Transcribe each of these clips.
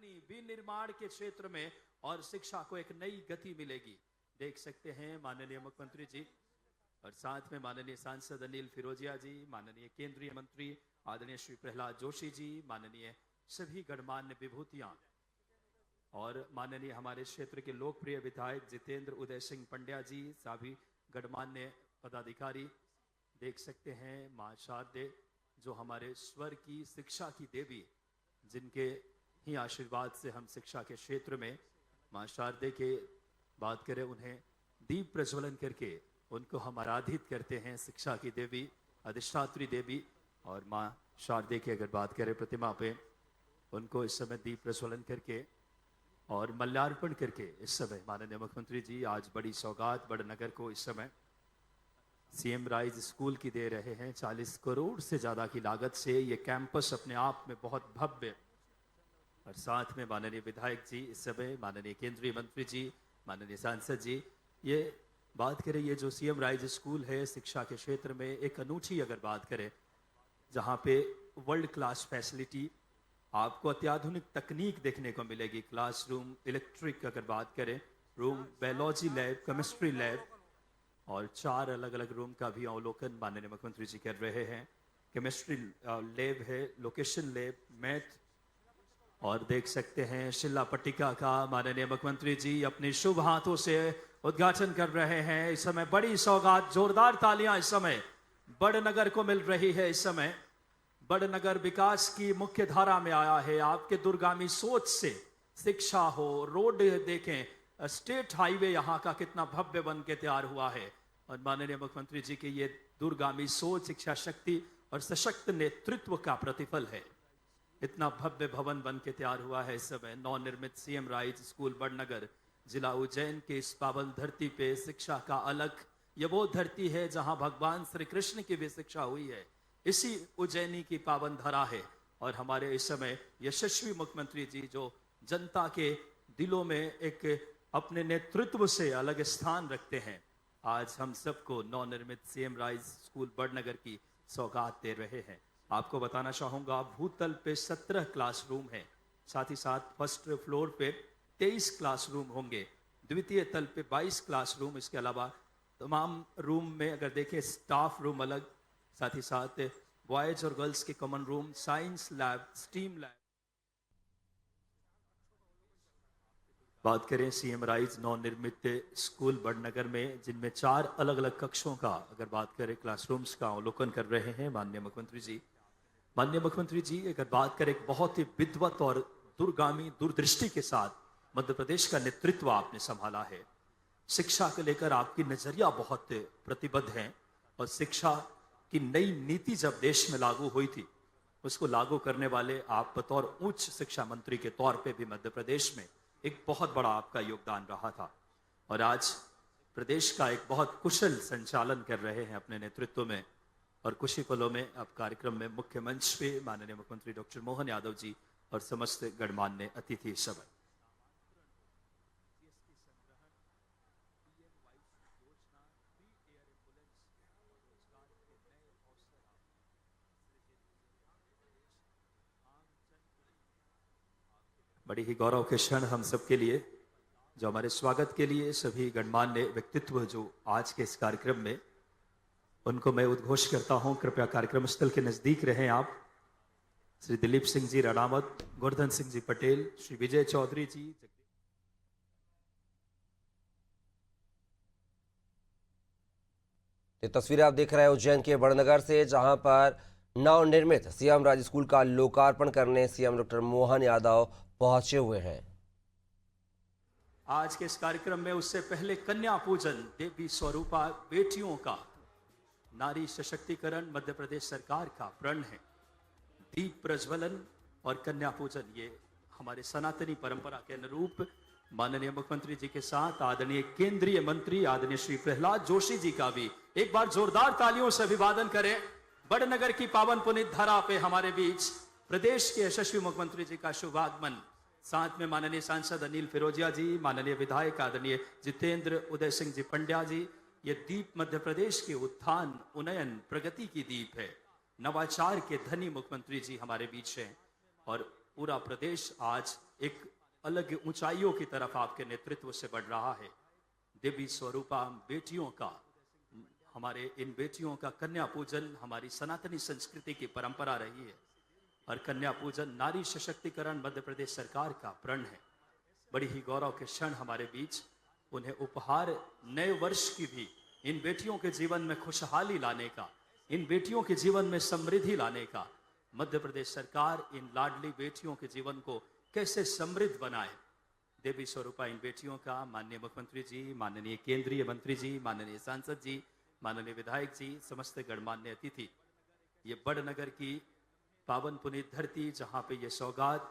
धनी विनिर्माण के क्षेत्र में और शिक्षा को एक नई गति मिलेगी। देख सकते हैं माननीय मुख्यमंत्री जी और साथ में माननीय सांसद अनिल फिरोजिया जी, माननीय केंद्रीय मंत्री आदरणीय श्री प्रहलाद जोशी जी, माननीय सभी गणमान्य विभूतियां और माननीय हमारे क्षेत्र के लोकप्रिय विधायक जितेंद्र उदय सिंह पंड्या जी, सभी गणमान्य पदाधिकारी। देख सकते हैं मां शारदे जो हमारे स्वर की शिक्षा की देवी, जिनके ही आशीर्वाद से हम शिक्षा के क्षेत्र में मां शारदे के बात करें, उन्हें दीप प्रज्वलन करके उनको हम आराधित करते हैं, शिक्षा की देवी, अधिष्ठात्री देवी। और मां शारदे की अगर बात करें प्रतिमा पे, उनको इस समय दीप प्रज्वलन करके और मल्यार्पण करके इस समय माननीय मुख्यमंत्री जी आज बड़ी सौगात बड़नगर को इस समय सीएम राइज स्कूल की दे रहे हैं। 40 करोड़ से ज्यादा की लागत से ये कैंपस अपने आप में बहुत भव्य, और साथ में माननीय विधायक जी इस समय, माननीय केंद्रीय मंत्री जी, माननीय सांसद जी, ये बात करें ये जो सीएम राइज स्कूल है शिक्षा के क्षेत्र में एक अनूठी अगर बात करें, जहाँ पे वर्ल्ड क्लास फैसिलिटी, आपको अत्याधुनिक तकनीक देखने को मिलेगी। क्लासरूम, इलेक्ट्रिक अगर बात करें, room, biology lab, chemistry lab और 4 अलग अलग रूम का भी अवलोकन माननीय मुख्यमंत्री जी कर रहे हैं। केमिस्ट्री लैब है, लोकेशन लैब, मैथ, और देख सकते हैं शिला पट्टिका का माननीय मुख्यमंत्री जी अपने शुभ हाथों से उद्घाटन कर रहे हैं। इस समय बड़ी सौगात, जोरदार तालियां इस समय बड़नगर को मिल रही है। इस समय बड़नगर विकास की मुख्य धारा में आया है। आपके दूरगामी सोच से शिक्षा हो, रोड देखें, स्टेट हाईवे यहाँ का कितना भव्य बन के तैयार हुआ है, और माननीय मुख्यमंत्री जी की ये दूरगामी सोच, शिक्षा शक्ति और सशक्त नेतृत्व का प्रतिफल है। इतना भव्य भवन बन के तैयार हुआ है इस समय। नवनिर्मित सीएम राइज स्कूल बड़नगर जिला उज्जैन के इस पावन धरती पे शिक्षा का अलग, ये वो धरती है जहां भगवान श्री कृष्ण की भी शिक्षा हुई है। इसी उज्जैनी की पावन धरा है, और हमारे इस समय यशस्वी मुख्यमंत्री जी जो जनता के दिलों में एक अपने नेतृत्व से अलग स्थान रखते हैं, आज हम सबको नवनिर्मित सीएम राइज स्कूल बड़नगर की सौगात दे रहे हैं। आपको बताना चाहूंगा भूतल पे 17 क्लासरूम है, साथ ही साथ फर्स्ट फ्लोर पे 23 क्लासरूम होंगे, द्वितीय तल पे 22 क्लासरूम। इसके अलावा तमाम रूम में अगर देखें स्टाफ रूम अलग, साथ ही साथ बॉयज और गर्ल्स के common room, science lab, steam lab. बात करें सीएम राइज नवनिर्मित स्कूल बड़नगर में, जिनमें 4 अलग अलग कक्षों का अगर बात करें क्लासरूम्स का अवलोकन कर रहे हैं माननीय मुख्यमंत्री जी। माननीय मुख्यमंत्री जी अगर बात करें एक बहुत ही विद्वत और दूरगामी दूरदृष्टि के साथ मध्य प्रदेश का नेतृत्व आपने संभाला है। शिक्षा को लेकर आपकी नजरिया बहुत प्रतिबद्ध है, और शिक्षा की नई नीति जब देश में लागू हुई थी, उसको लागू करने वाले आप बतौर उच्च शिक्षा मंत्री के तौर पे भी मध्य प्रदेश में एक बहुत बड़ा आपका योगदान रहा था, और आज प्रदेश का एक बहुत कुशल संचालन कर रहे हैं अपने नेतृत्व में। और कुछ ही पलों में अब कार्यक्रम में मुख्य मंच पे माननीय मुख्यमंत्री डॉक्टर मोहन यादव जी और समस्त गणमान्य अतिथि सभा। बड़ी ही गौरव के क्षण हम सबके लिए, जो हमारे स्वागत के लिए सभी गणमान्य व्यक्तित्व जो आज के इस कार्यक्रम में, उनको मैं उद्घोष करता हूं। कृपया कार्यक्रम स्थल के नजदीक रहें आप। श्री दिलीप सिंह जी राणावत, गोवर्धन सिंह जी पटेल, श्री विजय चौधरी जी। ये तस्वीरें आप देख रहे हैं उज्जैन के बड़नगर से, जहां पर नवनिर्मित सीएम राइज स्कूल का लोकार्पण करने सीएम डॉक्टर मोहन यादव पहुंचे हुए हैं। आज के इस कार्यक्रम में उससे पहले कन्या पूजन, देवी स्वरूपा बेटियों का नारी सशक्तिकरण मध्य प्रदेश सरकार का प्रण है। दीप प्रज्वलन और कन्या पूजन, ये हमारे सनातनी परंपरा के अनुरूप माननीय मुख्यमंत्री जी के साथ आदरणीय केंद्रीय मंत्री आदरणीय श्री प्रहलाद जोशी जी का भी एक बार जोरदार तालियों से अभिवादन करें। बड़नगर की पावन पुनीत धरा पे हमारे बीच प्रदेश के यशस्वी मुख्यमंत्री जी का शुभागमन, साथ में माननीय सांसद अनिल फिरोजिया जी, माननीय विधायक आदरणीय जितेंद्र उदय सिंह जी पंड्या जी। ये दीप मध्य प्रदेश के उत्थान, उन्नयन, प्रगति की दीप है। नवाचार के धनी मुख्यमंत्री जी हमारे बीच हैं, और पूरा प्रदेश आज एक अलग ऊंचाइयों की तरफ आपके नेतृत्व से बढ़ रहा है। देवी स्वरूपा बेटियों का, हमारे इन बेटियों का कन्या पूजन हमारी सनातनी संस्कृति की परंपरा रही है और कन्या पूजन नारी सशक्तिकरण मध्य प्रदेश सरकार का प्रण है। बड़ी ही गौरव के क्षण हमारे बीच, उन्हें उपहार नए वर्ष की भी इन बेटियों के जीवन में खुशहाली लाने का, इन बेटियों के जीवन में समृद्धि लाने का, मध्य प्रदेश सरकार इन लाडली बेटियों के जीवन को कैसे समृद्ध बनाए। देवी स्वरूपा इन बेटियों का माननीय मुख्यमंत्री जी, माननीय केंद्रीय मंत्री जी, माननीय सांसद जी, माननीय विधायक जी, समस्त गणमान्य अतिथि, ये बड़नगर की पावन पुनीत धरती जहां पे ये सौगात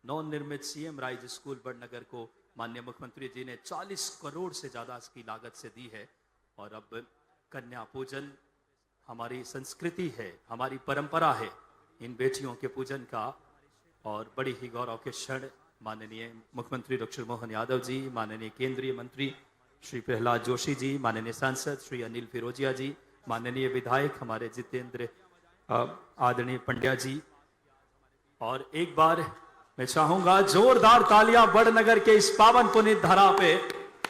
नवनिर्मित सीएम राइज स्कूल बड़नगर को माननीय मुख्यमंत्री जी ने 40 करोड़ से ज्यादा की लागत से दी है। और अब कन्या पूजन हमारी संस्कृति है, हमारी परंपरा है इन बेटियों के पूजन का। और बड़ी ही गौरव के क्षण माननीय मुख्यमंत्री डॉक्टर मोहन यादव जी, माननीय केंद्रीय मंत्री श्री प्रहलाद जोशी जी, माननीय सांसद श्री अनिल फिरोजिया जी, माननीय विधायक हमारे जितेंद्र आदरणीय पंड्या जी। और एक बार मैं चाहूंगा जोरदार तालियां बड़नगर के इस पावन पुनीत धरा पे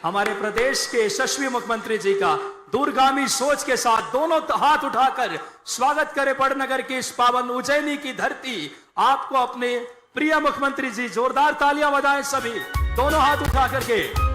हमारे प्रदेश के यशस्वी मुख्यमंत्री जी का दूरगामी सोच के साथ दोनों हाथ उठाकर स्वागत करें बड़नगर की इस पावन उज्जैनी की धरती। आपको अपने प्रिय मुख्यमंत्री जी, जोरदार तालियां बजाएं सभी, दोनों हाथ उठा करके।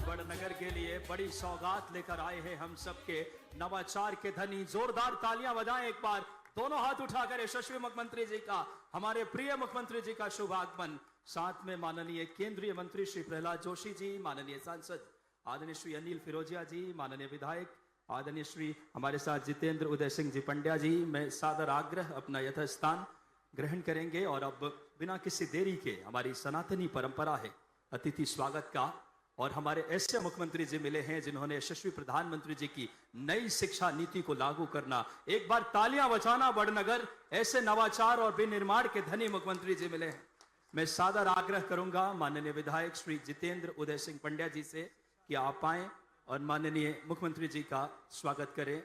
बड़नगर के लिए बड़ी सौगात लेकर आए हैं हम सबके नवाचार के धनी। जोरदार तालियां बजाएं एक बार, दोनों हाथ उठाकर यशस्वी मुख्यमंत्री जी का, हमारे प्रिय मुख्यमंत्री जी का शुभ आगमन। साथ में माननीय केंद्रीय मंत्री श्री प्रहलाद जोशी जी, माननीय सांसद आदरणीय श्री अनिल फिरोजिया जी, माननीय विधायक आदरणीय श्री हमारे साथ जितेंद्र उदय सिंह जी पंड्या जी, मैं सादर आग्रह अपना यथास्थान ग्रहण करेंगे। और अब बिना किसी देरी के, हमारी सनातनी परंपरा है अतिथि स्वागत का, और हमारे ऐसे मुख्यमंत्री जी मिले हैं जिन्होंने यशस्वी प्रधानमंत्री जी की नई शिक्षा नीति को लागू करना। एक बार तालियां बजाना बड़नगर, ऐसे नवाचार और विनिर्माण के धनी मुख्यमंत्री जी मिले हैं। मैं सादर आग्रह करूंगा माननीय विधायक श्री जितेंद्र उदय सिंह पंड्या जी से कि आप आए और माननीय मुख्यमंत्री जी का स्वागत करें।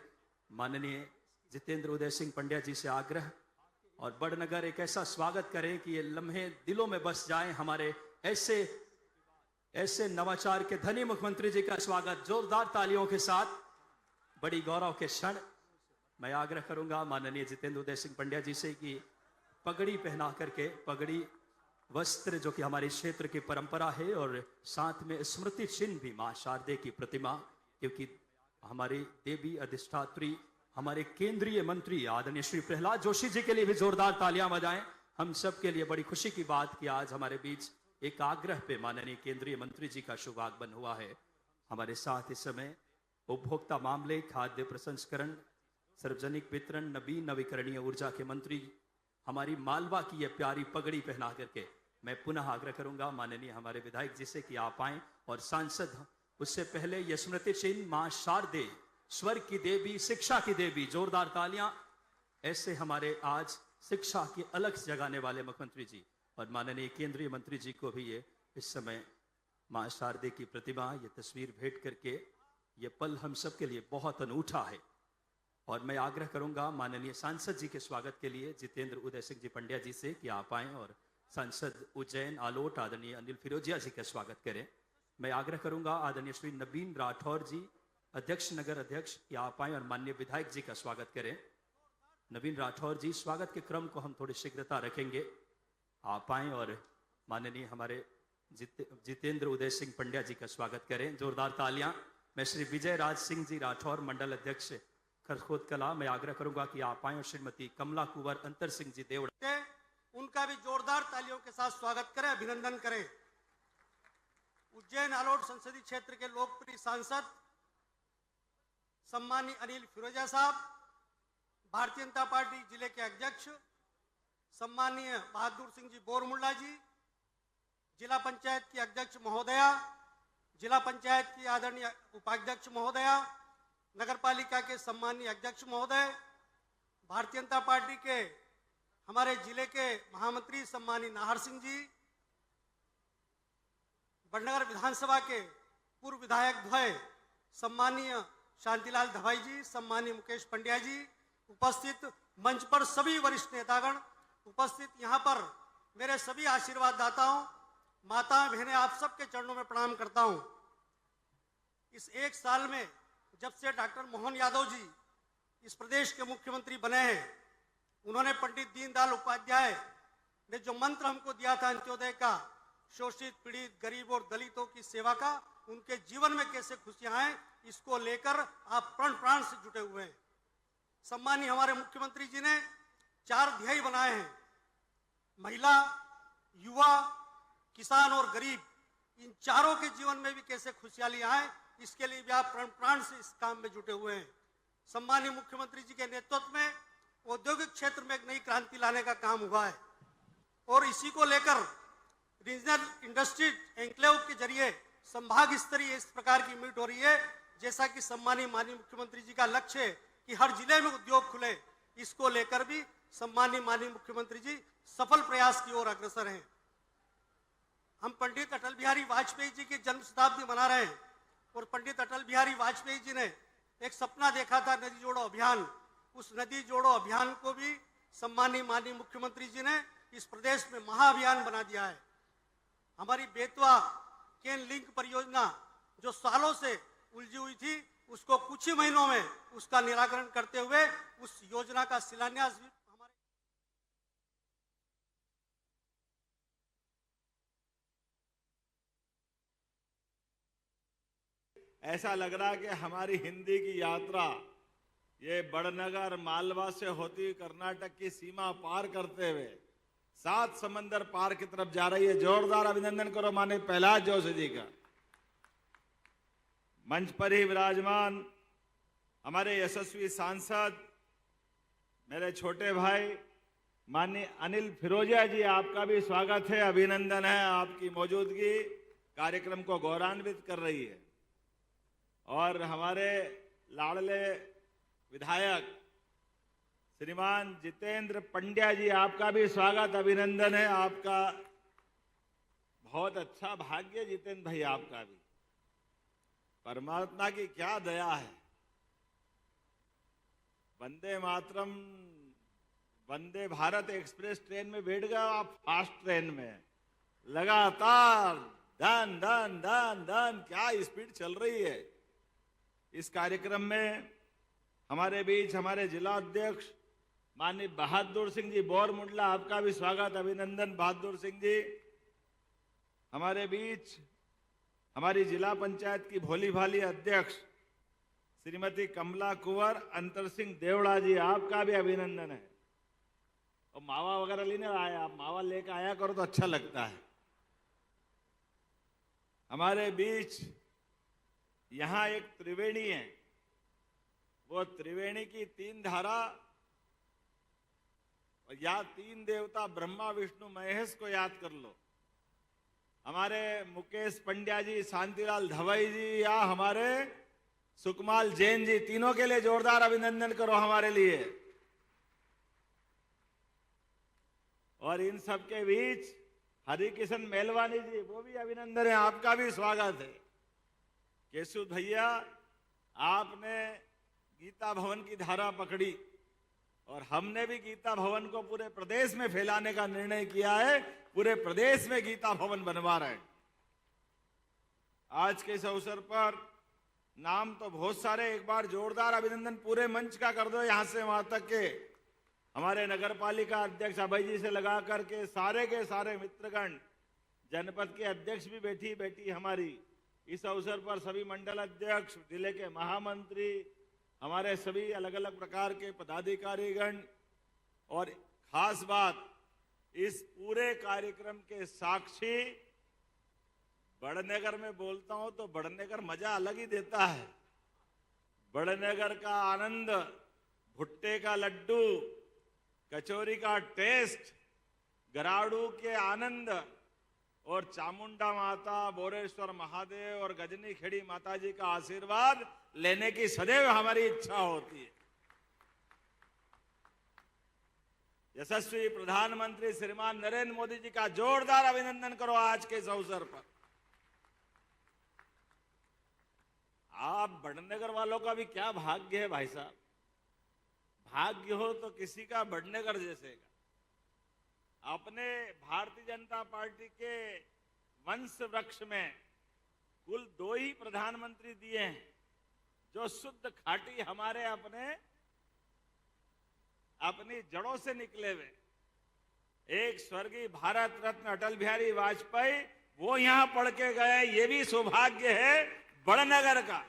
माननीय जितेंद्र उदय सिंह पंड्या जी से आग्रह, और बड़नगर एक ऐसा स्वागत करें कि ये लम्हे दिलों में बस जाएं। हमारे ऐसे नवाचार के धनी मुख्यमंत्री जी का स्वागत जोरदार तालियों के साथ। बड़ी गौरव के क्षण मैं आग्रह करूंगा माननीय जितेंद्र उदय सिंह पंड्या जी से कि पगड़ी पहना करके, पगड़ी वस्त्र जो कि हमारे क्षेत्र की परंपरा है, और साथ में स्मृति चिन्ह भी मां शारदे की प्रतिमा, क्योंकि हमारी देवी अधिष्ठात्री हमारे केंद्रीय मंत्री आदरणीय श्री प्रहलाद जोशी जी के लिए भी जोरदार तालियां बजाएं। हम सब के लिए बड़ी खुशी की बात कि आज हमारे बीच एक आग्रह पे माननीय केंद्रीय मंत्री जी का शुभ आगमन हुआ है। हमारे साथ इस समय उपभोक्ता मामले, खाद्य प्रसंस्करण, सार्वजनिक वितरण, नवीकरणीय ऊर्जा के मंत्री हमारी मालवा की यह प्यारी पगड़ी पहना करके मैं पुनः आग्रह करूंगा माननीय हमारे विधायक जी से कि आप आए, और सांसद उससे पहले यह स्मृति चिन्ह मां शारदे, स्वर्ग की देवी, शिक्षा की देवी, जोरदार तालियां। ऐसे हमारे आज शिक्षा की अलग जगाने वाले मुख्यमंत्री जी और माननीय केंद्रीय मंत्री जी को भी ये इस समय मां शारदे की प्रतिमा, ये तस्वीर भेंट करके ये पल हम सब के लिए बहुत अनूठा है। और मैं आग्रह करूंगा माननीय सांसद जी के स्वागत के लिए जितेंद्र उदय सिंह जी पंड्या जी से कि आप आएं और सांसद उज्जैन आलोट आदरणीय अनिल फिरोजिया जी का स्वागत करें। मैं आग्रह करूंगा आदरणीय श्री नवीन राठौर जी अध्यक्ष नगर अध्यक्ष कि आप आएं और माननीय विधायक जी का स्वागत करें। नवीन राठौर जी, स्वागत के क्रम को हम थोड़ी शीघ्रता रखेंगे, आप आएं और माननीय हमारे जितेंद्र उदय सिंह पंड्या जी का स्वागत करें। जोरदार तालियां। मैं श्री विजय राज सिंह जी राठौर मंडल अध्यक्ष खरखोद कला, मैं आग्रह करूंगा कि आप आएं और श्रीमती कमला कुंवर अंतर सिंह जी देवड़ा, उनका भी जोरदार तालियों के साथ स्वागत करें, अभिनंदन करें। उज्जैन आलोट संसदीय क्षेत्र के लोकप्रिय सांसद सम्मानीय अनिल फिरोजिया साहब, भारतीय जनता पार्टी जिले के अध्यक्ष सम्मानीय बहादुर सिंह जी बोरमुल्ला जी, जिला पंचायत की अध्यक्ष महोदया, जिला पंचायत की आदरणीय उपाध्यक्ष महोदया, नगर पालिका के सम्मानीय अध्यक्ष महोदय, भारतीय जनता पार्टी के हमारे जिले के महामंत्री सम्मानीय नाहर सिंह जी, बड़नगर विधानसभा के पूर्व विधायक द्वय सम्मानीय शांतिलाल धवाई जी, सम्मानीय मुकेश पंड्या जी, उपस्थित मंच पर सभी वरिष्ठ नेतागण, उपस्थित यहाँ पर मेरे सभी आशीर्वाद दाताओं, माताएं बहनें, आप सबके चरणों में प्रणाम करता हूं। इस एक साल में जब से डॉक्टर मोहन यादव जी इस प्रदेश के मुख्यमंत्री बने हैं, उन्होंने पंडित दीनदयाल उपाध्याय ने जो मंत्र हमको दिया था अंत्योदय का, शोषित पीड़ित गरीब और दलितों की सेवा का, उनके जीवन में कैसे खुशियां आए, इसको लेकर आप प्राण प्राण से जुटे हुए हैं। सम्मानीय हमारे मुख्यमंत्री जी ने 4 ध्येय बनाए हैं, महिला, युवा, किसान और गरीब, इन चारों के जीवन में भी कैसे खुशहाली आए, इसके लिए भी आप प्राण प्राण से इस काम में जुटे हुए हैं। सम्मानीय मुख्यमंत्री जी के नेतृत्व में औद्योगिक क्षेत्र में एक नई क्रांति लाने का काम हुआ है और इसी को लेकर रीजनल इंडस्ट्री एन्क्लेव के जरिए संभाग स्तरीय इस प्रकार की मीट हो रही है। जैसा कि सम्मानीय माननीय मुख्यमंत्री जी का लक्ष्य है कि हर जिले में उद्योग खुले, इसको लेकर भी सम्मानीय माननीय मुख्यमंत्री जी सफल प्रयास की ओर अग्रसर हैं। हम पंडित अटल बिहारी वाजपेयी जी की जन्म शताब्दी मना रहे हैं और पंडित अटल बिहारी वाजपेयी जी ने एक सपना देखा था, नदी जोड़ो अभियान। उस नदी जोड़ो अभियान को भी सम्मानीय माननीय मुख्यमंत्री जी ने इस प्रदेश में महाअभियान बना दिया है। हमारी बेतवा केन लिंक परियोजना जो सालों से उलझी हुई थी, उसको कुछ ही महीनों में उसका निराकरण करते हुए उस योजना का शिलान्यास भी हमारे ऐसा लग रहा है कि हमारी हिंदी की यात्रा ये बड़नगर मालवा से होती कर्नाटक की सीमा पार करते हुए 7 समंदर पार की तरफ जा रही है। जोरदार अभिनंदन करो माननीय प्रहलाद जोशी जी का। मंच पर ही विराजमान हमारे यशस्वी सांसद मेरे छोटे भाई माननीय अनिल फिरोजिया जी, आपका भी स्वागत है, अभिनंदन है। आपकी मौजूदगी कार्यक्रम को गौरवान्वित कर रही है। और हमारे लाडले विधायक श्रीमान जितेंद्र पंड्या जी, आपका भी स्वागत, अभिनंदन है। आपका बहुत अच्छा भाग्य जितेंद्र भाई, आपका भी। परमात्मा की क्या दया है। वंदे मातरम, वंदे भारत एक्सप्रेस ट्रेन में बैठ गए आप, फास्ट ट्रेन में लगातार धन धन धन धन, क्या स्पीड चल रही है। इस कार्यक्रम में हमारे बीच हमारे जिला अध्यक्ष माननीय बहादुर सिंह जी बोरमुल्ला, आपका भी स्वागत, अभिनंदन बहादुर सिंह जी। हमारे बीच हमारी जिला पंचायत की भोली भाली अध्यक्ष श्रीमती कमला कुंवर अंतर सिंह देवड़ा जी, आपका भी अभिनंदन है। और मावा वगैरह लेने आए, आप मावा लेकर आया करो तो अच्छा लगता है। हमारे बीच यहां एक त्रिवेणी है, वो त्रिवेणी की 3 धारा और या 3 देवता ब्रह्मा विष्णु महेश को याद कर लो। हमारे मुकेश पंड्या जी, शांतिलाल धवाई जी या हमारे सुकमाल जैन जी, तीनों के लिए जोरदार अभिनंदन करो हमारे लिए। और इन सब के बीच हरिकिशन मेलवानी जी, वो भी अभिनंदन है, आपका भी स्वागत है। केशव भैया, आपने गीता भवन की धारा पकड़ी और हमने भी गीता भवन को पूरे प्रदेश में फैलाने का निर्णय किया है। पूरे प्रदेश में गीता भवन बनवा रहे हैं। आज के इस अवसर पर नाम तो बहुत सारे, एक बार जोरदार अभिनंदन पूरे मंच का कर दो, यहां से वहां तक के हमारे नगर पालिका अध्यक्ष अभय जी से लगा करके सारे के सारे मित्रगण, जनपद के अध्यक्ष भी बैठी हमारी इस अवसर पर, सभी मंडल अध्यक्ष, जिले के महामंत्री, हमारे सभी अलग अलग प्रकार के पदाधिकारीगण, और खास बात इस पूरे कार्यक्रम के साक्षी, बड़नगर में बोलता हूं तो बड़नगर मजा अलग ही देता है। बड़नगर का आनंद, भुट्टे का लड्डू, कचौरी का टेस्ट, गराड़ू के आनंद और चामुंडा माता, बोरेश्वर महादेव और गजनी खेड़ी माता जी का आशीर्वाद लेने की सदैव हमारी इच्छा होती है। यशस्वी प्रधानमंत्री श्रीमान नरेंद्र मोदी जी का जोरदार अभिनंदन करो आज के इस अवसर पर। आप बड़नगर वालों का भी क्या भाग्य है भाई साहब, भाग्य हो तो किसी का बड़नगर जैसे का। अपने भारतीय जनता पार्टी के वंश वृक्ष में कुल 2 ही प्रधानमंत्री दिए हैं जो शुद्ध खाटी हमारे अपनी जड़ों से निकले हुए। एक स्वर्गीय भारत रत्न अटल बिहारी वाजपेयी, वो यहां पढ़ के गए, ये भी सौभाग्य है बड़नगर का।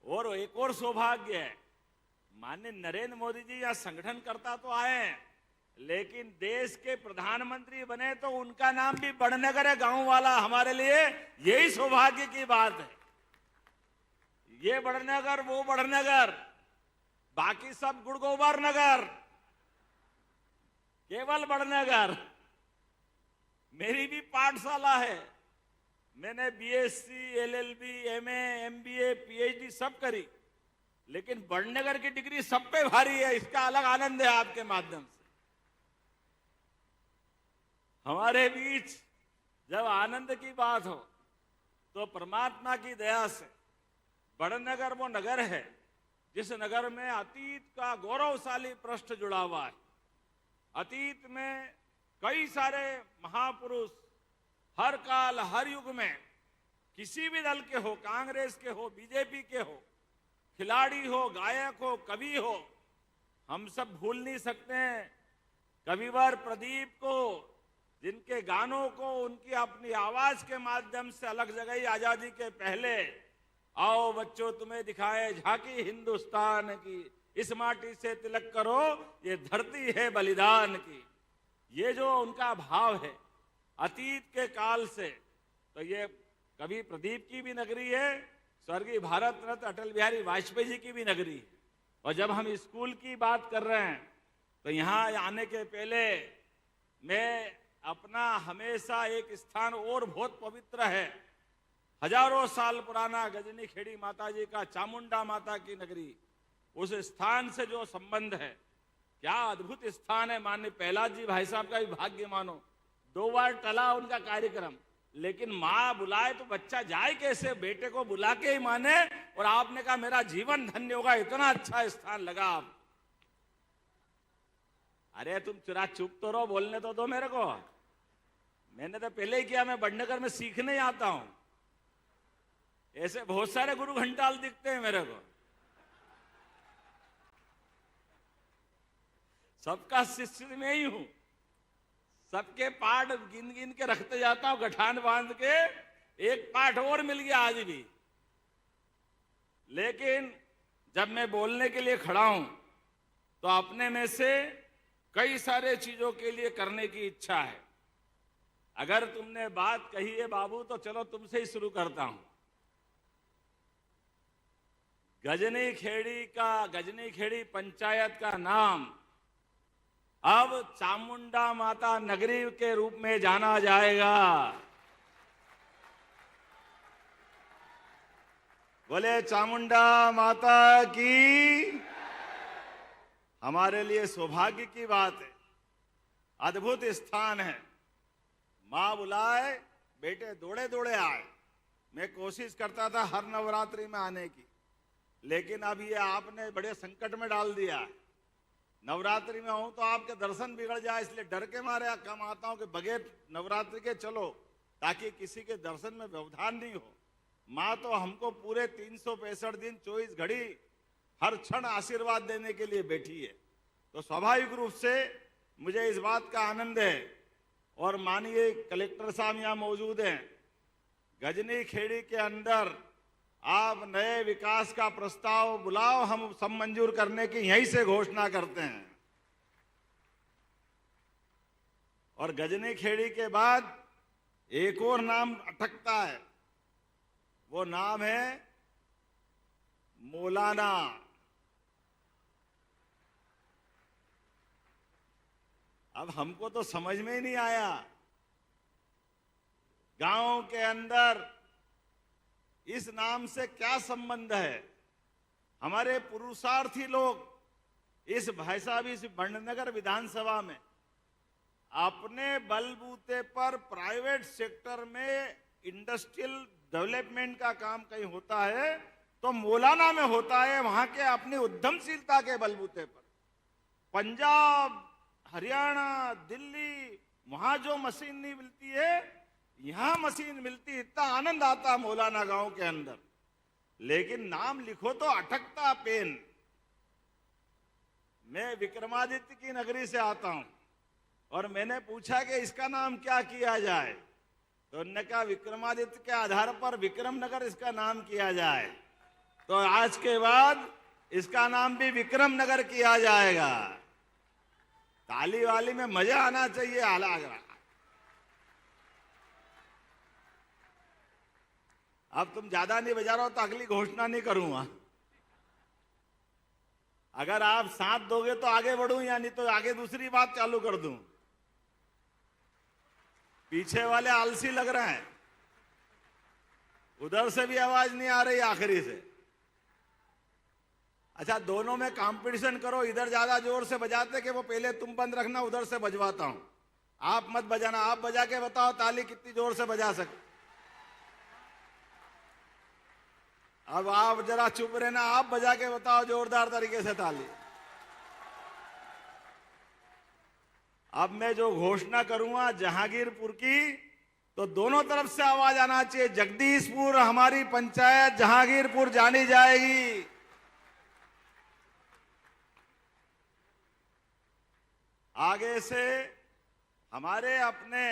और एक और सौभाग्य है, माननीय नरेंद्र मोदी जी यहां संगठन करता तो आए हैं, लेकिन देश के प्रधानमंत्री बने तो उनका नाम भी बड़नगर है, गांव वाला। हमारे लिए यही सौभाग्य की बात है। ये बड़नगर, वो बड़नगर, बाकी सब गुड़गोबर नगर, केवल बड़नगर। मेरी भी पाठशाला है, मैंने BSc, LLB, MA, MBA, PhD सब करी, लेकिन बड़नगर की डिग्री सब पे भारी है। इसका अलग आनंद है आपके माध्यम से। हमारे बीच जब आनंद की बात हो तो परमात्मा की दया से बड़नगर वो नगर है जिस नगर में अतीत का गौरवशाली पृष्ठ जुड़ा हुआ है। अतीत में कई सारे महापुरुष हर काल हर युग में किसी भी दल के हो, कांग्रेस के हो, बीजेपी के हो, खिलाड़ी हो, गायक हो, कवि हो, हम सब भूल नहीं सकते हैं कविवर प्रदीप को, जिनके गानों को उनकी अपनी आवाज के माध्यम से अलग जगह आजादी के पहले, आओ बच्चों तुम्हें दिखाए झांकी हिंदुस्तान की, इस माटी से तिलक करो ये धरती है बलिदान की। ये जो उनका भाव है अतीत के काल से, तो ये कवि प्रदीप की भी नगरी है, स्वर्गीय भारत रत्न अटल बिहारी वाजपेयी जी की भी नगरी है। और जब हम स्कूल की बात कर रहे हैं तो यहाँ आने के पहले मैं अपना हमेशा एक स्थान और बहुत पवित्र है, हजारों साल पुराना गजनी खेड़ी माता जी का, चामुंडा माता की नगरी, उस स्थान से जो संबंध है, क्या अद्भुत स्थान है। माननीय प्रहलाद जी भाई साहब का भी भाग्य मानो, 2 बार टला उनका कार्यक्रम, लेकिन माँ बुलाए तो बच्चा जाए कैसे, बेटे को बुला के ही माने। और आपने कहा मेरा जीवन धन्य होगा, इतना अच्छा स्थान लगा आप। अरे तुम चुप तो रहो, बोलने तो दो मेरे को। मैंने तो पहले ही किया, मैं बड़नगर में सीखने आता हूं। ऐसे बहुत सारे गुरु घंटाल दिखते हैं मेरे को, सबका शिष्य में ही हूं, सबके पाठ गिन गिन के रखते जाता हूं, गठान बांध के। एक पाठ और मिल गया आज भी, लेकिन जब मैं बोलने के लिए खड़ा हूं तो अपने में से कई सारे चीजों के लिए करने की इच्छा है। अगर तुमने बात कही है बाबू तो चलो तुमसे ही शुरू करता हूं। गजनी खेड़ी पंचायत का नाम अब चामुंडा माता नगरी के रूप में जाना जाएगा। बोले चामुंडा माता की। हमारे लिए सौभाग्य की बात है, अद्भुत स्थान है। मां बुलाए बेटे दौड़े दौड़े आए। मैं कोशिश करता था हर नवरात्रि में आने की, लेकिन अब ये आपने बड़े संकट में डाल दिया है। नवरात्रि में हूं तो आपके दर्शन बिगड़ जाए, इसलिए डर के मारे कम आता हूं कि बगैर नवरात्रि के चलो, ताकि किसी के दर्शन में व्यवधान नहीं हो। माँ तो हमको पूरे 365 दिन 24 घड़ी हर क्षण आशीर्वाद देने के लिए बैठी है। तो स्वाभाविक रूप से मुझे इस बात का आनंद है, और माननीय कलेक्टर साहब यहाँ मौजूद हैं, गजनी खेड़ी के अंदर आप नए विकास का प्रस्ताव बुलाओ, हम सब मंजूर करने की यहीं से घोषणा करते हैं। और गजनी खेड़ी के बाद एक और नाम अटकता है, वो नाम है मौलाना। अब हमको तो समझ में ही नहीं आया, गांव के अंदर इस नाम से क्या संबंध है। हमारे पुरुषार्थी लोग इस भाई साहब इस बड़नगर विधानसभा में अपने बलबूते पर प्राइवेट सेक्टर में इंडस्ट्रियल डेवलपमेंट का काम कहीं होता है तो मौलाना में होता है, वहां के अपनी उद्यमशीलता के बलबूते पर। पंजाब, हरियाणा, दिल्ली, वहां जो मशीन नहीं मिलती है, यहां मशीन मिलती। इतना आनंद आता मौलाना गांव के अंदर, लेकिन नाम लिखो तो अटकता पेन। मैं विक्रमादित्य की नगरी से आता हूं और मैंने पूछा कि इसका नाम क्या किया जाए, तो उन्होंने कहा विक्रमादित्य के आधार पर विक्रमनगर इसका नाम किया जाए। तो आज के बाद इसका नाम भी विक्रमनगर किया जाएगा। ताली वाली में मजा आना चाहिए। अब तुम ज्यादा नहीं बजा रहे हो तो अगली घोषणा नहीं करूंगा। अगर आप साथ दोगे तो आगे बढ़ूं, या नहीं तो आगे दूसरी बात चालू कर दूं। पीछे वाले आलसी लग रहे हैं, उधर से भी आवाज नहीं आ रही आखिरी से। अच्छा, दोनों में कंपटीशन करो, इधर ज्यादा जोर से बजाते कि वो पहले तुम बंद रखना, उधर से बजवाता हूं। आप मत बजाना, आप बजा के बताओ ताली कितनी जोर से बजा सकते। अब आप जरा चुप रहना, आप बजा के बताओ जोरदार तरीके से ताली। अब मैं जो घोषणा करूंगा जहांगीरपुर की, तो दोनों तरफ से आवाज आना चाहिए। जगदीशपुर हमारी पंचायत जहांगीरपुर जानी जाएगी। आगे से हमारे अपने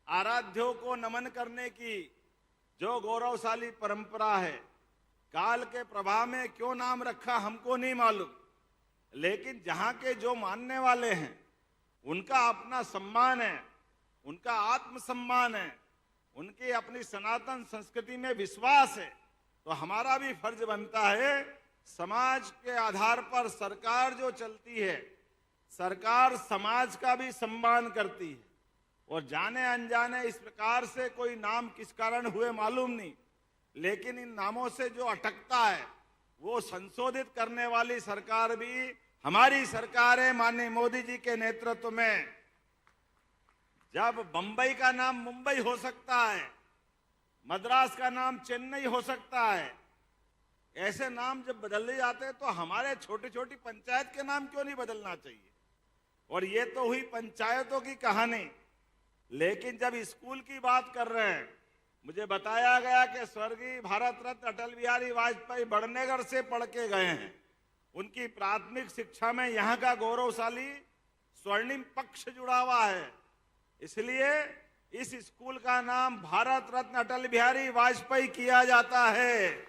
आराध्यों को नमन करने की जो गौरवशाली परंपरा है, काल के प्रभाव में क्यों नाम रखा हमको नहीं मालूम, लेकिन जहां के जो मानने वाले हैं उनका अपना सम्मान है, उनका आत्मसम्मान है, उनकी अपनी सनातन संस्कृति में विश्वास है। तो हमारा भी फर्ज बनता है, समाज के आधार पर सरकार जो चलती है, सरकार समाज का भी सम्मान करती है। और जाने अनजाने इस प्रकार से कोई नाम किस कारण हुए मालूम नहीं, लेकिन इन नामों से जो अटकता है वो संशोधित करने वाली सरकार भी हमारी सरकार है। माननीय मोदी जी के नेतृत्व में जब बंबई का नाम मुंबई हो सकता है, मद्रास का नाम चेन्नई हो सकता है, ऐसे नाम जब बदले जाते हैं तो हमारे छोटी छोटी पंचायत के नाम क्यों नहीं बदलना चाहिए। और ये तो हुई पंचायतों की कहानी, लेकिन जब स्कूल की बात कर रहे हैं, मुझे बताया गया कि स्वर्गीय भारत रत्न अटल बिहारी वाजपेयी बड़नगर से पढ़ के गए हैं। उनकी प्राथमिक शिक्षा में यहाँ का गौरवशाली स्वर्णिम पक्ष जुड़ा हुआ है, इसलिए इस स्कूल का नाम भारत रत्न अटल बिहारी वाजपेयी किया जाता है।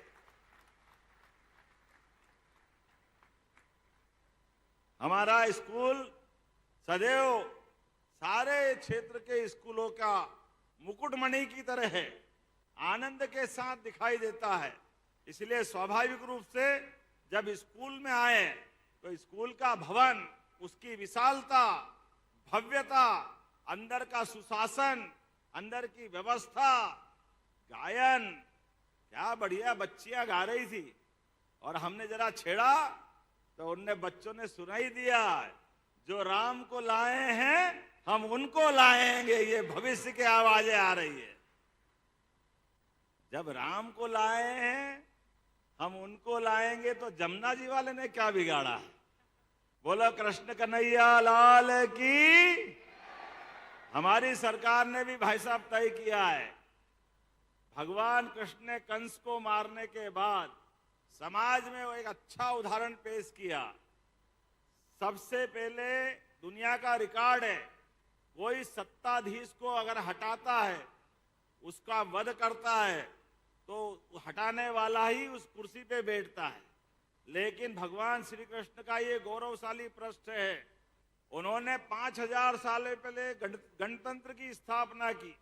हमारा स्कूल सदैव सारे क्षेत्र के स्कूलों का मुकुटमणि की तरह है, आनंद के साथ दिखाई देता है। इसलिए स्वाभाविक रूप से जब स्कूल में आए तो स्कूल का भवन, उसकी विशालता, भव्यता, अंदर का सुशासन, अंदर की व्यवस्था, गायन, क्या बढ़िया बच्चियां गा रही थी। और हमने जरा छेड़ा तो उनने बच्चों ने सुनाई दिया, जो राम को लाए हैं हम उनको लाएंगे। ये भविष्य की आवाजें आ रही है। जब राम को लाए हैं हम उनको लाएंगे तो जमुना जी वाले ने क्या बिगाड़ा है? बोलो कृष्ण कन्हैया लाल की। हमारी सरकार ने भी भाई साहब तय किया है, भगवान कृष्ण ने कंस को मारने के बाद समाज में वो एक अच्छा उदाहरण पेश किया। सबसे पहले दुनिया का रिकॉर्ड है, कोई सत्ताधीश को अगर हटाता है, उसका वध करता है, तो हटाने वाला ही उस कुर्सी पे बैठता है। लेकिन भगवान श्री कृष्ण का ये गौरवशाली पृष्ठ है, उन्होंने 5000 साल पहले गणतंत्र की स्थापना की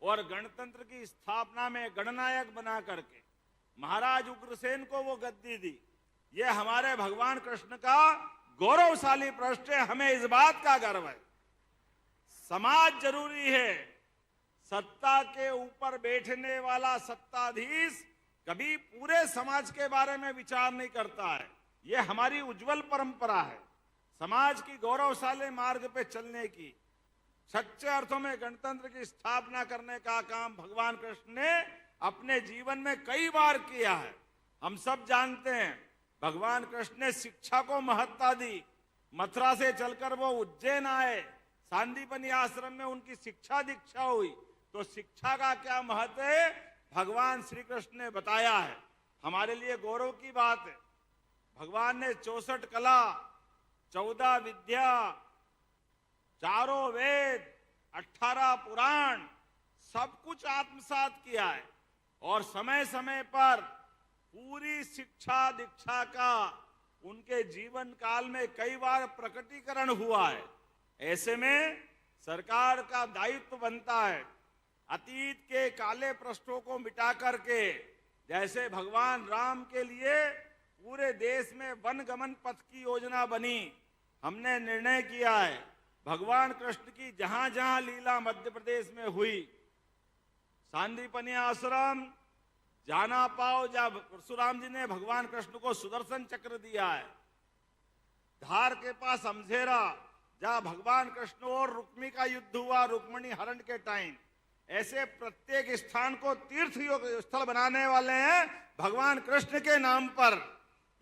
और गणतंत्र की स्थापना में गणनायक बना करके महाराज उग्रसेन को वो गद्दी दी। ये हमारे भगवान कृष्ण का गौरवशाली पृष्ठ है, हमें इस बात का गर्व है। समाज जरूरी है, सत्ता के ऊपर बैठने वाला सत्ताधीश कभी पूरे समाज के बारे में विचार नहीं करता है। ये हमारी उज्जवल परंपरा है, समाज की गौरवशाली मार्ग पे चलने की, सच्चे अर्थों में गणतंत्र की स्थापना करने का काम भगवान कृष्ण ने अपने जीवन में कई बार किया है। हम सब जानते हैं भगवान कृष्ण ने शिक्षा को महत्ता दी। मथुरा से चलकर वो उज्जैन आए, सांदीपनि आश्रम में उनकी शिक्षा दीक्षा हुई। तो शिक्षा का क्या महत्व है भगवान श्री कृष्ण ने बताया है, हमारे लिए गौरव की बात है। भगवान ने 64 कला, 14 विद्या, 4 वेद, 18 पुराण, सब कुछ आत्मसात किया है और समय समय पर पूरी शिक्षा दीक्षा का उनके जीवन काल में कई बार प्रकटीकरण हुआ है। ऐसे में सरकार का दायित्व बनता है अतीत के काले पृष्ठों को मिटा करके, जैसे भगवान राम के लिए पूरे देश में वन गमन पथ की योजना बनी, हमने निर्णय किया है भगवान कृष्ण की जहां जहां लीला मध्य प्रदेश में हुई, सांदीपनि आश्रम जाना पाओ, जहां परशुराम जी ने भगवान कृष्ण को सुदर्शन चक्र दिया है, धार के पास अमझेरा जहां भगवान कृष्ण और रुक्मी का युद्ध हुआ रुक्मिणी हरण के टाइम, ऐसे प्रत्येक स्थान को तीर्थ स्थल बनाने वाले हैं भगवान कृष्ण के नाम पर।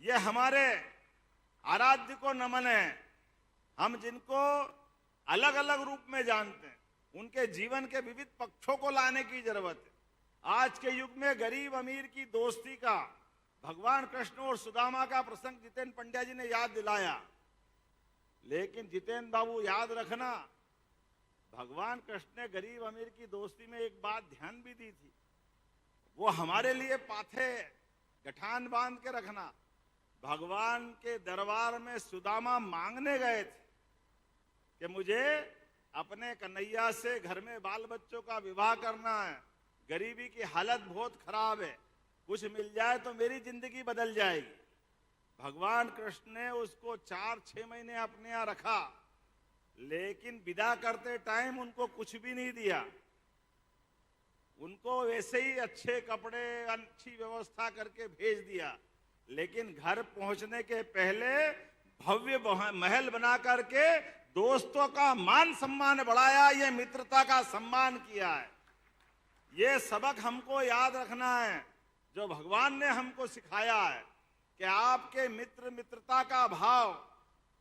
ये हमारे आराध्य को नमन है। हम जिनको अलग अलग रूप में जानते हैं, उनके जीवन के विविध पक्षों को लाने की जरूरत है। आज के युग में गरीब अमीर की दोस्ती का भगवान कृष्ण और सुदामा का प्रसंग जितेंद्र पंड्या जी ने याद दिलाया। लेकिन जितेंद्र बाबू याद रखना, भगवान कृष्ण ने गरीब अमीर की दोस्ती में एक बात ध्यान भी दी थी, वो हमारे लिए पाथे गठान बांध के रखना। भगवान के दरबार में सुदामा मांगने गए थे कि मुझे अपने कन्हैया से घर में बाल बच्चों का विवाह करना है, गरीबी की हालत बहुत खराब है, कुछ मिल जाए तो मेरी जिंदगी बदल जाएगी। भगवान कृष्ण ने उसको 4-6 महीने अपने यहाँ रखा, लेकिन विदा करते टाइम उनको कुछ भी नहीं दिया। उनको वैसे ही अच्छे कपड़े, अच्छी व्यवस्था करके भेज दिया। लेकिन घर पहुंचने के पहले भव्य महल बना करके दोस्तों का मान सम्मान बढ़ाया, ये मित्रता का सम्मान किया है। ये सबक हमको याद रखना है जो भगवान ने हमको सिखाया है कि आपके मित्र मित्रता का भाव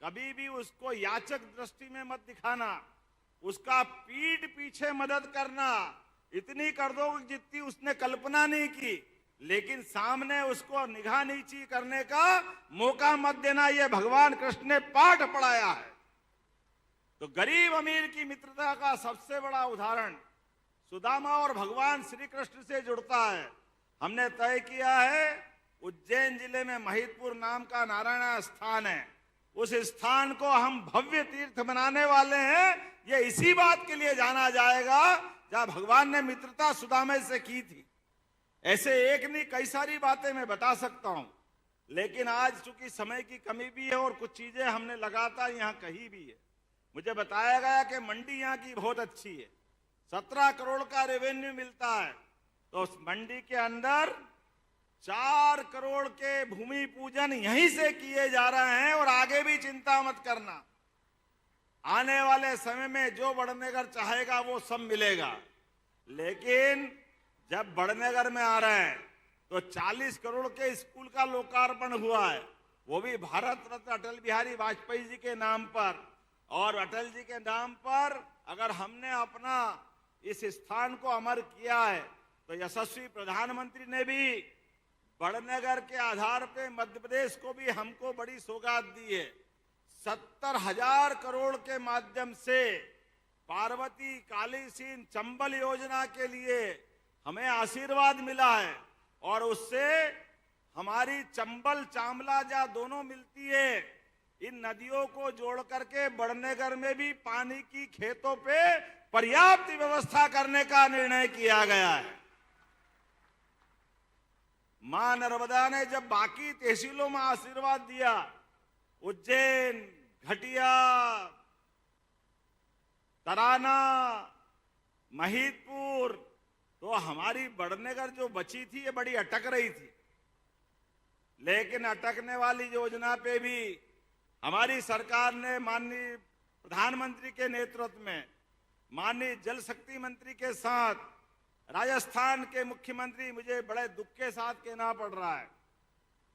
कभी भी उसको याचक दृष्टि में मत दिखाना, उसका पीठ पीछे मदद करना, इतनी कर दो जितनी उसने कल्पना नहीं की, लेकिन सामने उसको निगाह नीची करने का मौका मत देना। यह भगवान कृष्ण ने पाठ पढ़ाया है। तो गरीब अमीर की मित्रता का सबसे बड़ा उदाहरण सुदामा और भगवान श्री कृष्ण से जुड़ता है। हमने तय किया है उज्जैन जिले में महिदपुर नाम का नारायण स्थान है, उस स्थान को हम भव्य तीर्थ बनाने वाले हैं। ये इसी बात के लिए जाना जाएगा जहां भगवान ने मित्रता सुदामा से की थी। ऐसे एक नहीं कई सारी बातें मैं बता सकता हूं, लेकिन आज चूंकि समय की कमी भी है और कुछ चीजें हमने लगातार यहाँ कही भी है। मुझे बताया गया कि मंडी यहाँ की बहुत अच्छी है, 17 करोड़ का रेवेन्यू मिलता है। तो उस मंडी के अंदर 4 करोड़ के भूमि पूजन यहीं से किए जा रहे हैं और आगे भी चिंता मत करना, आने वाले समय में जो बड़नगर चाहेगा वो सब मिलेगा। लेकिन जब बड़नगर में आ रहे हैं तो 40 करोड़ के स्कूल का लोकार्पण हुआ है, वो भी भारत रत्न अटल बिहारी वाजपेयी जी के नाम पर। और अटल जी के नाम पर अगर हमने अपना इस स्थान को अमर किया है, तो यशस्वी प्रधानमंत्री ने भी बड़नगर के आधार पे मध्य प्रदेश को भी हमको बड़ी सौगात दी है। 70,000 करोड़ के माध्यम से पार्वती काली सिंध चंबल योजना के लिए हमें आशीर्वाद मिला है, और उससे हमारी चंबल चामला दोनों मिलती है। इन नदियों को जोड़ करके बड़नगर में भी पानी की खेतों पे पर्याप्त व्यवस्था करने का निर्णय किया गया है। मां नर्मदा ने जब बाकी तहसीलों में आशीर्वाद दिया, उज्जैन, घटिया, तराना, महिदपुर, तो हमारी बड़नगर जो बची थी ये बड़ी अटक रही थी। लेकिन अटकने वाली योजना पे भी हमारी सरकार ने माननीय प्रधानमंत्री के नेतृत्व में, माननीय जल शक्ति मंत्री के साथ, राजस्थान के मुख्यमंत्री, मुझे बड़े दुख के साथ कहना पड़ रहा है,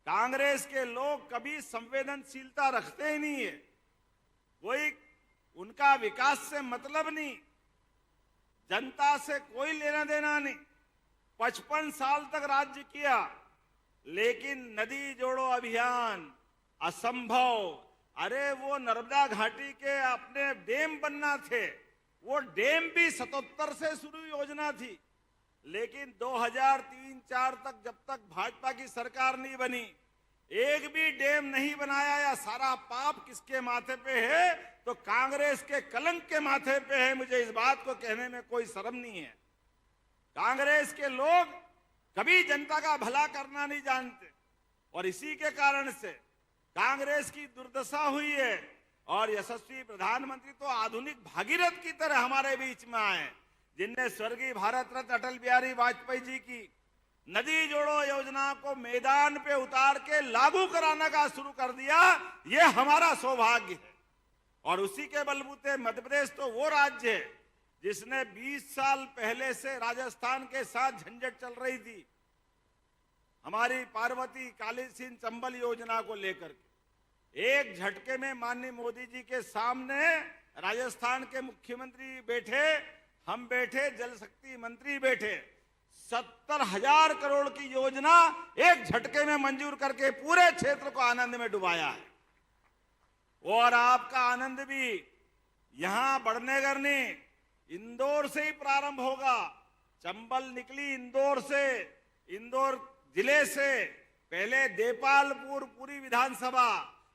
कांग्रेस के लोग कभी संवेदनशीलता रखते ही नहीं है। कोई उनका विकास से मतलब नहीं, जनता से कोई लेना देना नहीं। 55 साल तक राज्य किया, लेकिन नदी जोड़ो अभियान असंभव। अरे वो नर्मदा घाटी के अपने डैम बनना थे, वो डैम भी 77 से शुरू योजना थी, लेकिन 2003-4 तक जब तक भाजपा की सरकार नहीं बनी, एक भी डैम नहीं बनाया। या सारा पाप किसके माथे पे है? तो कांग्रेस के कलंक के माथे पे है। मुझे इस बात को कहने में कोई शर्म नहीं है। कांग्रेस के लोग कभी जनता का भला करना नहीं जानते, और इसी के कारण से कांग्रेस की दुर्दशा हुई है। और यशस्वी प्रधानमंत्री तो आधुनिक भागीरथ की तरह हमारे बीच में आए, जिनने स्वर्गीय भारत रत्न अटल बिहारी वाजपेयी जी की नदी जोड़ो योजना को मैदान पे उतार के लागू कराने का शुरू कर दिया। ये हमारा सौभाग्य है। और उसी के बलबूते मध्य प्रदेश तो वो राज्य है जिसने 20 साल पहले से राजस्थान के साथ झंझट चल रही थी, हमारी पार्वती काली सिंध चंबल योजना को लेकर के, एक झटके में माननीय मोदी जी के सामने राजस्थान के मुख्यमंत्री बैठे, हम बैठे, जल शक्ति मंत्री बैठे, 70,000 करोड़ की योजना एक झटके में मंजूर करके पूरे क्षेत्र को आनंद में डुबाया है। और आपका आनंद भी यहां बड़नगर ने इंदौर से ही प्रारंभ होगा। चंबल निकली इंदौर से, इंदौर जिले से, पहले देपालपुर पूरी विधानसभा।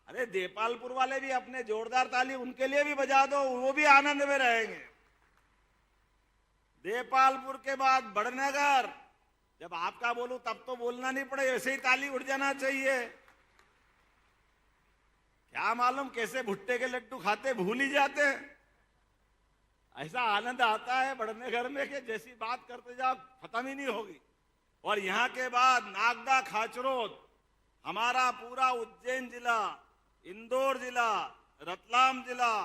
अरे देपालपुर वाले भी अपने जोरदार ताली उनके लिए भी बजा दो, वो भी आनंद में रहेंगे। देपालपुर के बाद बड़नगर, जब आपका बोलूं तब तो बोलना नहीं पड़े, वैसे ही ताली उड़ जाना चाहिए। क्या मालूम कैसे भुट्टे के लड्डू खाते भूल ही जाते हैं। ऐसा आनंद आता है बड़नगर में कि जैसी बात करते जाओ खत्म ही नहीं होगी। और यहां के बाद नागदा, खाचरोद, हमारा पूरा उज्जैन जिला, इंदौर जिला, रतलाम जिला,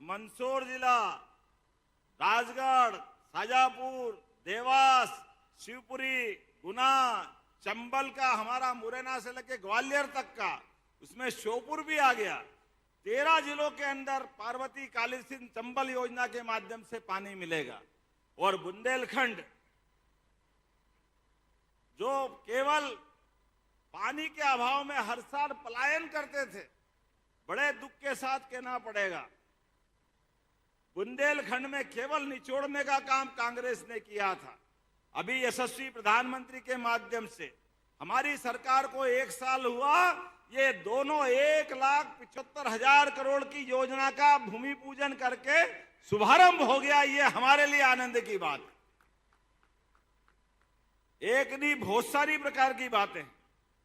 मंदसौर जिला, राजगढ़, शाजापुर, देवास, शिवपुरी, गुना, चंबल का हमारा मुरैना से लेके ग्वालियर तक का, उसमें श्योपुर भी आ गया। 13 जिलों के अंदर पार्वती काली सिंध चंबल योजना के माध्यम से पानी मिलेगा। और बुंदेलखंड जो केवल पानी के अभाव में हर साल पलायन करते थे, बड़े दुख के साथ कहना पड़ेगा, बुंदेलखंड में केवल निचोड़ने का काम कांग्रेस ने किया था। अभी यशस्वी प्रधानमंत्री के माध्यम से हमारी सरकार को 1 साल हुआ, ये दोनों 1,75,000 करोड़ की योजना का भूमि पूजन करके शुभारंभ हो गया। ये हमारे लिए आनंद की बात है। एक नहीं, बहुत सारी प्रकार की बातें,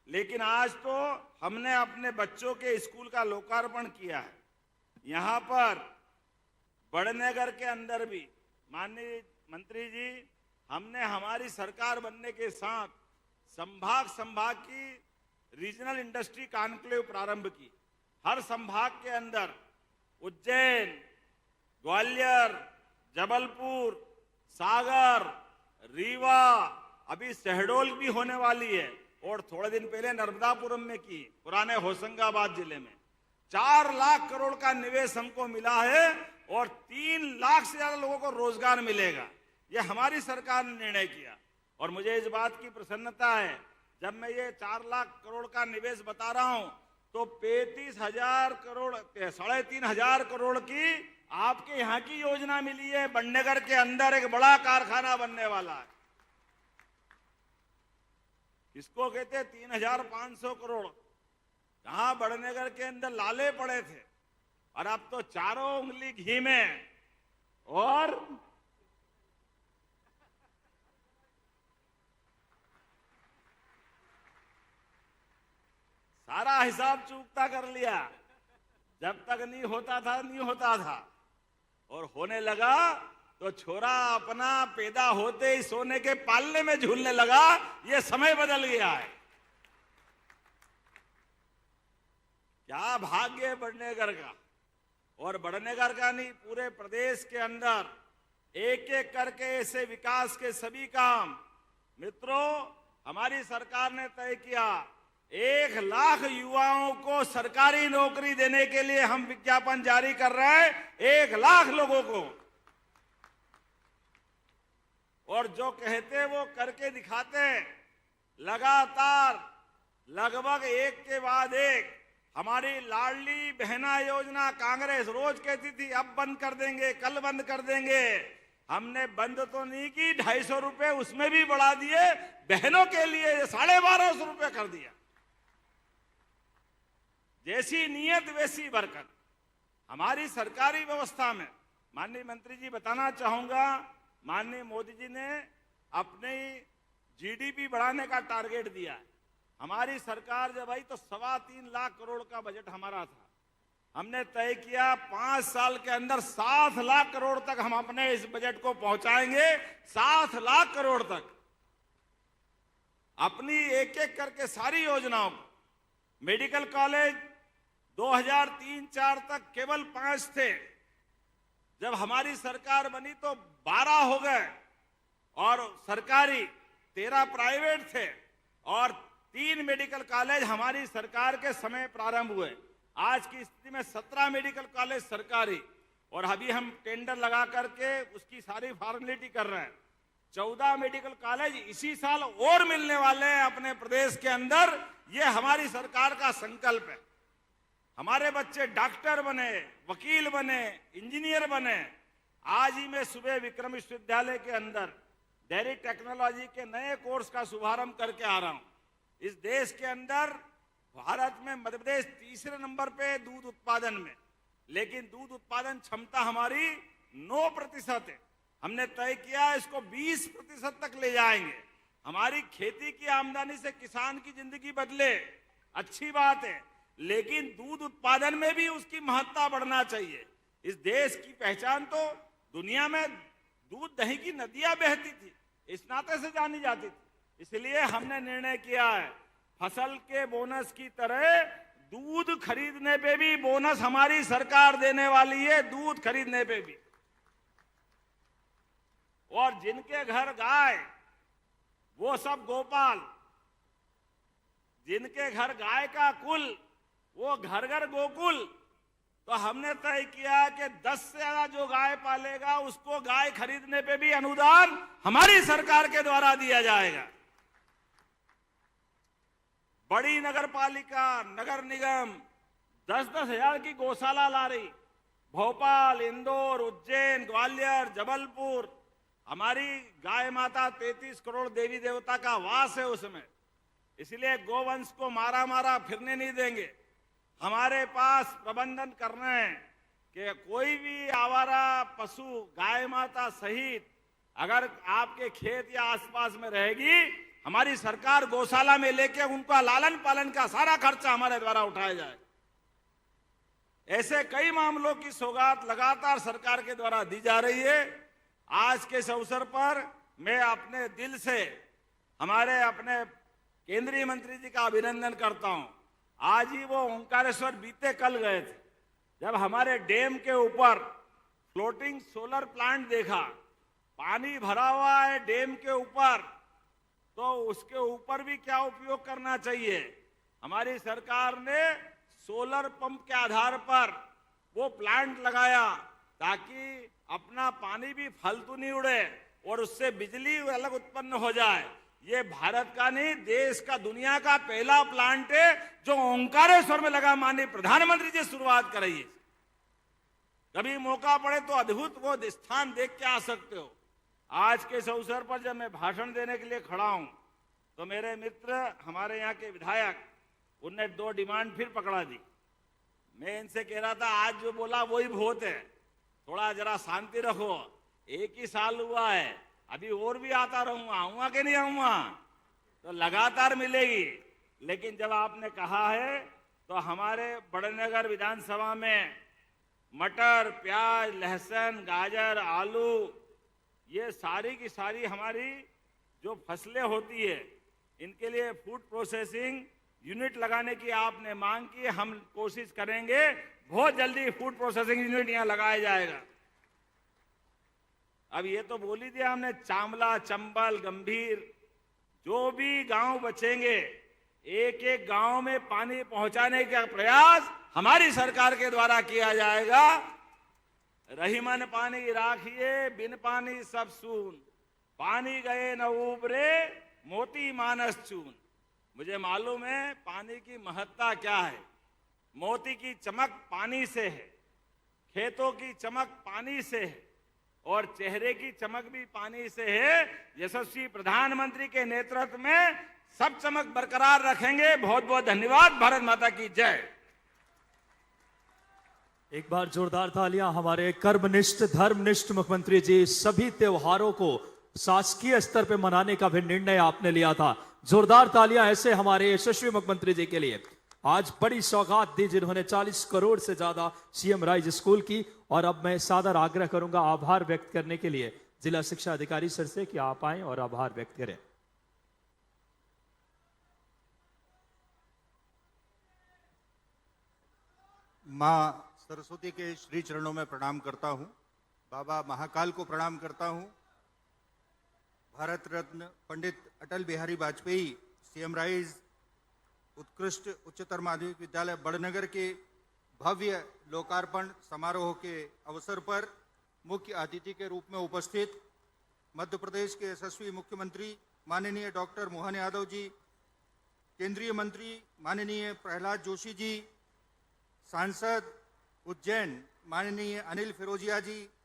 लेकिन आज तो हमने अपने बच्चों के स्कूल का लोकार्पण किया है। यहां पर बड़नगर के अंदर भी माननीय मंत्री जी, हमने हमारी सरकार बनने के साथ संभाग की रीजनल इंडस्ट्री कॉन्क्लेव प्रारंभ की। हर संभाग के अंदर उज्जैन, ग्वालियर, जबलपुर, सागर, रीवा, अभी शहडोल भी होने वाली है, और थोड़े दिन पहले नर्मदापुरम में की, पुराने होशंगाबाद जिले में 4 लाख करोड़ का निवेश हमको मिला है, और 3 लाख से ज्यादा लोगों को रोजगार मिलेगा। यह हमारी सरकार ने निर्णय किया, और मुझे इस बात की प्रसन्नता है, जब मैं ये 4 लाख करोड़ का निवेश बता रहा हूं, तो 35,000 करोड़ 3,500 करोड़ की आपके यहां की योजना मिली है। बड़नगर के अंदर एक बड़ा कारखाना बनने वाला है, इसको कहते हैं 3,500 करोड़। जहां बड़नगर के अंदर लाले पड़े थे, और अब तो चारों उंगली घी में, और सारा हिसाब चूकता कर लिया। जब तक नहीं होता था, और होने लगा तो छोरा अपना पैदा होते ही सोने के पालने में झूलने लगा। ये समय बदल गया है। क्या भाग्य है बड़नगर का, और बड़नगर का नहीं, पूरे प्रदेश के अंदर एक एक करके ऐसे विकास के सभी काम। मित्रों, हमारी सरकार ने तय किया 1 लाख युवाओं को सरकारी नौकरी देने के लिए हम विज्ञापन जारी कर रहे हैं, 1 लाख लोगों को। और जो कहते वो करके दिखाते हैं। लगातार लगभग एक के बाद एक हमारी लाडली बहना योजना, कांग्रेस रोज कहती थी अब बंद कर देंगे, कल बंद कर देंगे। हमने बंद तो नहीं की, 250 रुपए उसमें भी बढ़ा दिए, बहनों के लिए 1250 रुपए कर दिया। जैसी नीयत वैसी बरकत। हमारी सरकारी व्यवस्था में माननीय मंत्री जी बताना चाहूंगा, माननीय मोदी जी ने अपने जीडीपी बढ़ाने का टारगेट दिया है। हमारी सरकार जब आई तो 3.25 लाख करोड़ का बजट हमारा था। हमने तय किया 5 साल के अंदर 7 लाख करोड़ तक हम अपने इस बजट को पहुंचाएंगे। 7 लाख करोड़ तक अपनी एक एक करके सारी योजनाओं को। मेडिकल कॉलेज 2003-4 तक केवल 5 थे, जब हमारी सरकार बनी तो 12 हो गए, और सरकारी 13 प्राइवेट थे, और 3 मेडिकल कॉलेज हमारी सरकार के समय प्रारंभ हुए। आज की स्थिति में 17 मेडिकल कॉलेज सरकारी, और अभी हम टेंडर लगा करके उसकी सारी फॉर्मेलिटी कर रहे हैं। 14 मेडिकल कॉलेज इसी साल और मिलने वाले हैं अपने प्रदेश के अंदर। ये हमारी सरकार का संकल्प है। हमारे बच्चे डॉक्टर बने, वकील बने, इंजीनियर बने। आज ही मैं सुबह विक्रम विश्वविद्यालय के अंदर डेयरी टेक्नोलॉजी के नए कोर्स का शुभारंभ करके आ रहा हूं। इस देश के अंदर भारत में मध्य प्रदेश 3रे नंबर पे दूध उत्पादन में, लेकिन दूध उत्पादन क्षमता हमारी 9% है। हमने तय किया इसको 20% तक ले जाएंगे। हमारी खेती की आमदनी से किसान की जिंदगी बदले, अच्छी बात है, लेकिन दूध उत्पादन में भी उसकी महत्ता बढ़ना चाहिए। इस देश की पहचान तो दुनिया में दूध दही की नदियां बहती थी, इस नाते से जानी जाती थी। इसलिए हमने निर्णय किया है फसल के बोनस की तरह दूध खरीदने पे भी बोनस हमारी सरकार देने वाली है, दूध खरीदने पे भी। और जिनके घर गाय वो सब गोपाल, जिनके घर गाय का कुल वो घर घर गोकुल। तो हमने तय किया कि 10 से ज्यादा जो गाय पालेगा उसको गाय खरीदने पे भी अनुदान हमारी सरकार के द्वारा दिया जाएगा। बड़ी नगर पालिका, नगर निगम 10-10 हजार की गौशाला ला रही। भोपाल, इंदौर, उज्जैन, ग्वालियर, जबलपुर, हमारी गाय माता 33 करोड़ देवी देवता का वास है उसमें। इसलिए गोवंश को मारा फिरने नहीं देंगे। हमारे पास प्रबंधन करना है कि कोई भी आवारा पशु गाय माता सहित अगर आपके खेत या आसपास में रहेगी, हमारी सरकार गौशाला में लेके उनका लालन पालन का सारा खर्चा हमारे द्वारा उठाया जाए। ऐसे कई मामलों की सौगात लगातार सरकार के द्वारा दी जा रही है। आज के इस अवसर पर मैं अपने दिल से हमारे अपने केंद्रीय मंत्री जी का अभिनंदन करता हूं। आज ही वो ओंकारेश्वर बीते कल गए थे, जब हमारे डैम के ऊपर फ्लोटिंग सोलर प्लांट देखा। पानी भरा हुआ है डैम के ऊपर, तो उसके ऊपर भी क्या उपयोग करना चाहिए। हमारी सरकार ने सोलर पंप के आधार पर वो प्लांट लगाया ताकि अपना पानी भी फालतू नहीं उड़े और उससे बिजली अलग उत्पन्न हो जाए। ये भारत का नहीं, देश का, दुनिया का पहला प्लांट है जो ओंकारेश्वर में लगा। माननीय प्रधानमंत्री जी शुरुआत कराइए। कभी मौका पड़े तो अद्भुत वो स्थान देख के आ सकते हो। आज के इस अवसर पर जब मैं भाषण देने के लिए खड़ा हूं तो मेरे मित्र हमारे यहाँ के विधायक उनने 2 डिमांड फिर पकड़ा दी। मैं इनसे कह रहा था आज जो बोला वही बहुत है, थोड़ा जरा शांति रखो। 1 ही साल हुआ है, अभी और भी आता रहूंगा, आऊंगा कि नहीं आऊंगा, तो लगातार मिलेगी। लेकिन जब आपने कहा है तो हमारे बड़नगर विधानसभा में मटर, प्याज, लहसुन, गाजर, आलू, ये सारी की सारी हमारी जो फसलें होती है इनके लिए फूड प्रोसेसिंग यूनिट लगाने की आपने मांग की। हम कोशिश करेंगे बहुत जल्दी फूड प्रोसेसिंग यूनिट यहां लगाया जाएगा। अब ये तो बोल ही दिया हमने, चामला, चंबल, गंभीर, जो भी गांव बचेंगे एक एक गांव में पानी पहुंचाने का प्रयास हमारी सरकार के द्वारा किया जाएगा। रही मन पानी राखिए, बिन पानी सब सून, पानी गए न उबरे, मोती मानस चून। मुझे मालूम है पानी की महत्ता क्या है। मोती की चमक पानी से है, खेतों की चमक पानी से है और चेहरे की चमक भी पानी से है। यशस्वी प्रधानमंत्री के नेतृत्व में सब चमक बरकरार रखेंगे। बहुत बहुत धन्यवाद। भारत माता की जय। एक बार जोरदार तालियां हमारे कर्मनिष्ठ, धर्मनिष्ठ मुख्यमंत्री जी। सभी त्योहारों को शासकीय स्तर पे मनाने का भी निर्णय आपने लिया था। जोरदार तालियां ऐसे हमारे यशस्वी मुख्यमंत्री जी के लिए। आज बड़ी सौगात दी जिन्होंने 40 करोड़ से ज्यादा सीएम राइज स्कूल की। और अब मैं सादर आग्रह करूंगा आभार व्यक्त करने के लिए जिला शिक्षा अधिकारी सर से कि आप आए और आभार व्यक्त करें। मां सरस्वती के श्री चरणों में प्रणाम करता हूं। बाबा महाकाल को प्रणाम करता हूं। भारत रत्न पंडित अटल बिहारी वाजपेयी सीएम राइज उत्कृष्ट उच्चतर माध्यमिक विद्यालय बड़नगर के भव्य लोकार्पण समारोह के अवसर पर मुख्य अतिथि के रूप में उपस्थित मध्य प्रदेश के यशस्वी मुख्यमंत्री माननीय डॉक्टर मोहन यादव जी, केंद्रीय मंत्री माननीय प्रहलाद जोशी जी, सांसद उज्जैन माननीय अनिल फिरोजिया जी,